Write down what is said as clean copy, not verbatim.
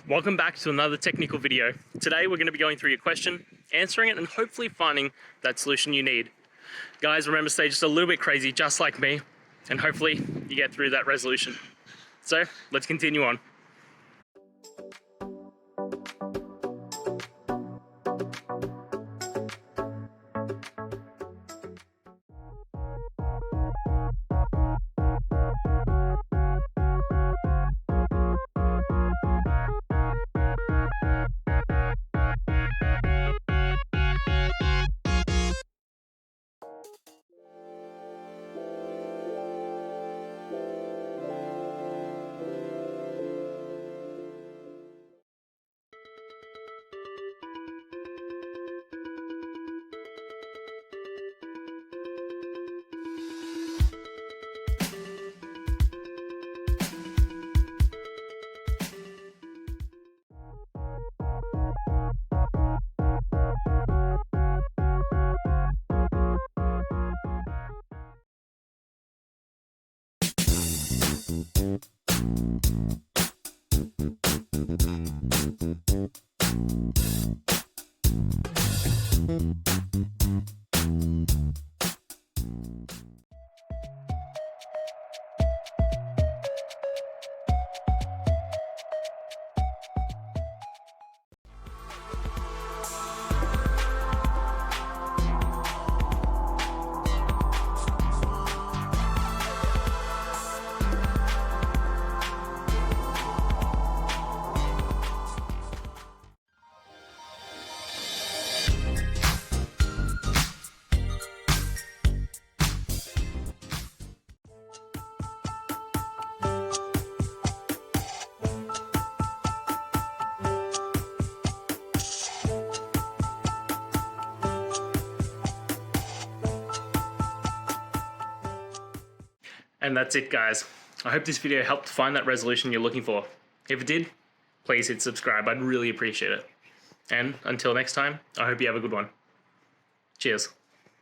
welcome back to another technical video. Today we're going to be going through your question, answering it, and hopefully finding that solution you need. Guys, remember, stay just a little bit crazy, just like me, and hopefully you get through that resolution. So let's continue on. And that's it, guys. I hope this video helped find that resolution you're looking for. If it did, please hit subscribe. I'd really appreciate it. And until next time, I hope you have a good one. Cheers.